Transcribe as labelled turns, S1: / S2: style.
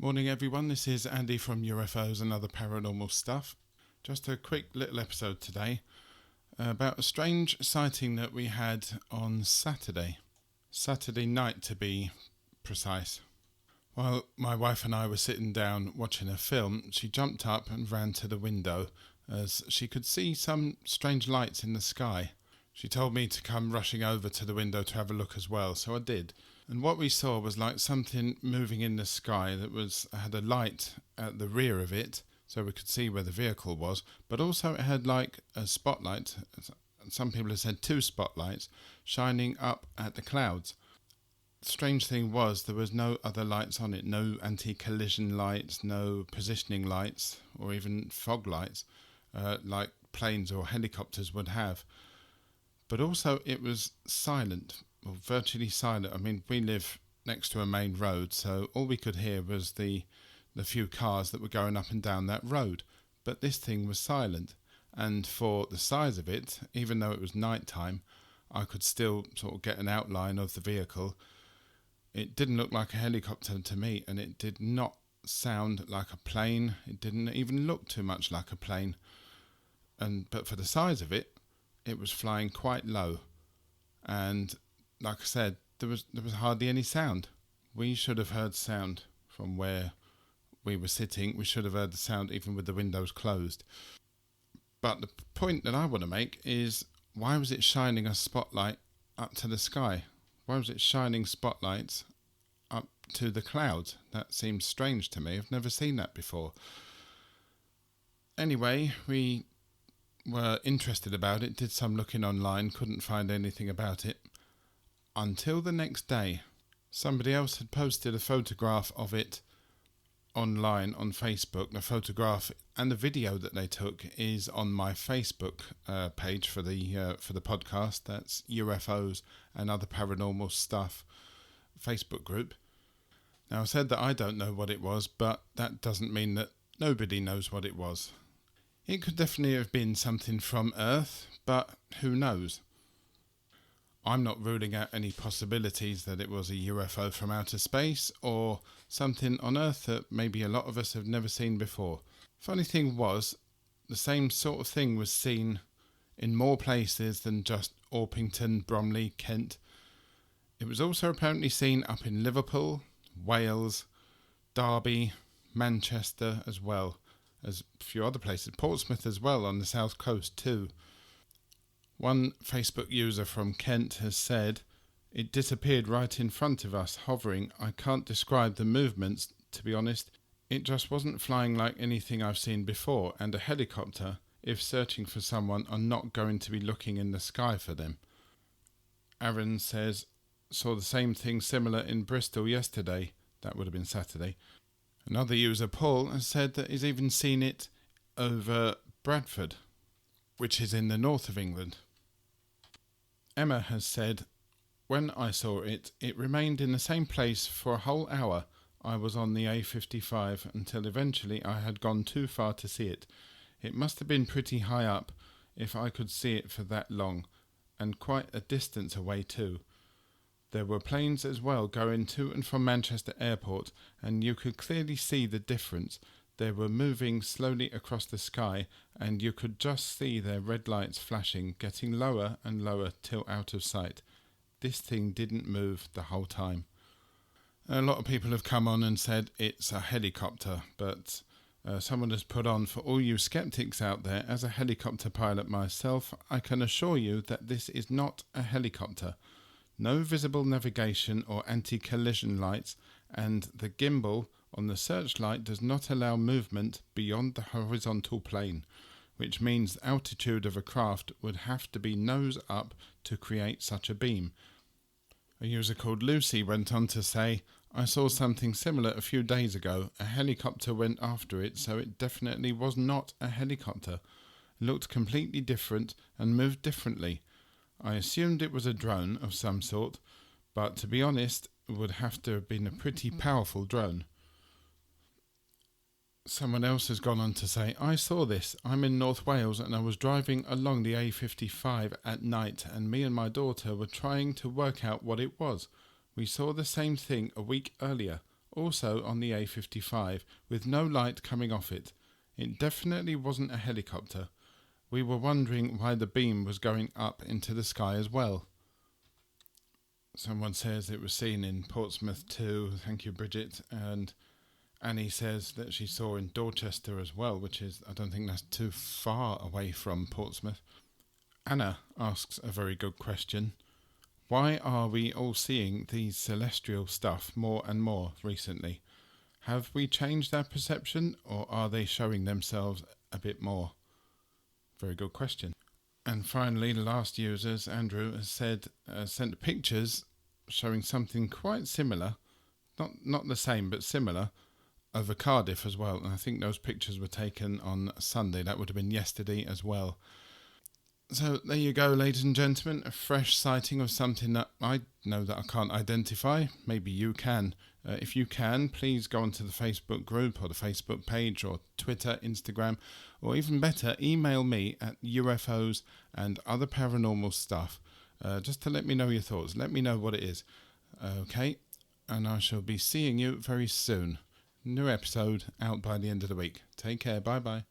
S1: Morning everyone, this is Andy from UFOs and Other Paranormal Stuff. Just a quick little episode today about a strange sighting that we had on Saturday night to be precise. While my wife and I were sitting down watching a film, she jumped up and ran to the window as she could see some strange lights in the sky. She told me to come rushing over to the window to have a look as well, so I did. And what we saw was like something moving in the sky that had a light at the rear of it, so we could see where the vehicle was, but also it had like a spotlight, some people have said 2 spotlights, shining up at the clouds. The strange thing was there was no other lights on it, no anti-collision lights, no positioning lights, or even fog lights, like planes or helicopters would have. But also it was silent. Well, virtually silent. I mean, we live next to a main road, so all we could hear was the few cars that were going up and down that road. But this thing was silent, and for the size of it, even though it was night time, I could still sort of get an outline of the vehicle. It didn't look like a helicopter to me, and it did not sound like a plane. It didn't even look too much like a plane. But for the size of it, it was flying quite low, and like I said, there was hardly any sound. We should have heard sound from where we were sitting. We should have heard the sound even with the windows closed. But the point that I want to make is, why was it shining a spotlight up to the sky? Why was it shining spotlights up to the clouds? That seems strange to me. I've never seen that before. Anyway, we were interested about it, did some looking online, couldn't find anything about it. Until the next day, somebody else had posted a photograph of it online on Facebook. The photograph and the video that they took is on my Facebook page for the podcast. That's UFOs and Other Paranormal Stuff Facebook group. Now, I said that I don't know what it was, but that doesn't mean that nobody knows what it was. It could definitely have been something from Earth, but who knows? I'm not ruling out any possibilities that it was a UFO from outer space or something on Earth that maybe a lot of us have never seen before. Funny thing was, the same sort of thing was seen in more places than just Orpington, Bromley, Kent. It was also apparently seen up in Liverpool, Wales, Derby, Manchester, as well as a few other places, Portsmouth as well on the south coast too. One Facebook user from Kent has said, "It disappeared right in front of us, hovering. I can't describe the movements, to be honest. It just wasn't flying like anything I've seen before, and a helicopter, if searching for someone, are not going to be looking in the sky for them." Aaron says, "Saw the same thing similar in Bristol yesterday." That would have been Saturday. Another user, Paul, has said that he's even seen it over Bradford, which is in the north of England. Emma has said, "When I saw it, it remained in the same place for a whole hour. I was on the A55 until eventually I had gone too far to see it. It must have been pretty high up if I could see it for that long, and quite a distance away too. There were planes as well going to and from Manchester Airport, and you could clearly see the difference. They were moving slowly across the sky, and you could just see their red lights flashing, getting lower and lower till out of sight. This thing didn't move the whole time." A lot of people have come on and said it's a helicopter, but someone has put on, "For all you skeptics out there, as a helicopter pilot myself, I can assure you that this is not a helicopter. No visible navigation or anti-collision lights, and the gimbal on the searchlight does not allow movement beyond the horizontal plane, which means the altitude of a craft would have to be nose up to create such a beam." A user called Lucy went on to say, "I saw something similar a few days ago. A helicopter went after it, so it definitely was not a helicopter. It looked completely different and moved differently. I assumed it was a drone of some sort, but to be honest, it would have to have been a pretty powerful drone." Someone else has gone on to say, "I saw this. I'm in North Wales and I was driving along the A55 at night, and me and my daughter were trying to work out what it was. We saw the same thing a week earlier. also on the A55, with no light coming off it. It definitely wasn't a helicopter. We were wondering why the beam was going up into the sky as well. Someone says it was seen in Portsmouth too. Thank you, Bridget. And Annie says that she saw in Dorchester as well, which is, I don't think that's too far away from Portsmouth. Anna asks a very good question. Why are we all seeing these celestial stuff more and more recently? Have we changed our perception, or are they showing themselves a bit more? Very good question. And finally, the last users, Andrew, has said sent pictures showing something quite similar, not the same but similar, over Cardiff as well. And I think those pictures were taken on Sunday. That would have been yesterday as well. So there you go, ladies and gentlemen, a fresh sighting of something that I know that I can't identify. Maybe you can. If you can, please go onto the Facebook group or the Facebook page or Twitter, Instagram, or even better, email me at UFOsandotherparanormalstuff, just to let me know your thoughts. Let me know what it is. Okay, and I shall be seeing you very soon. New episode out by the end of the week. Take care. Bye-bye.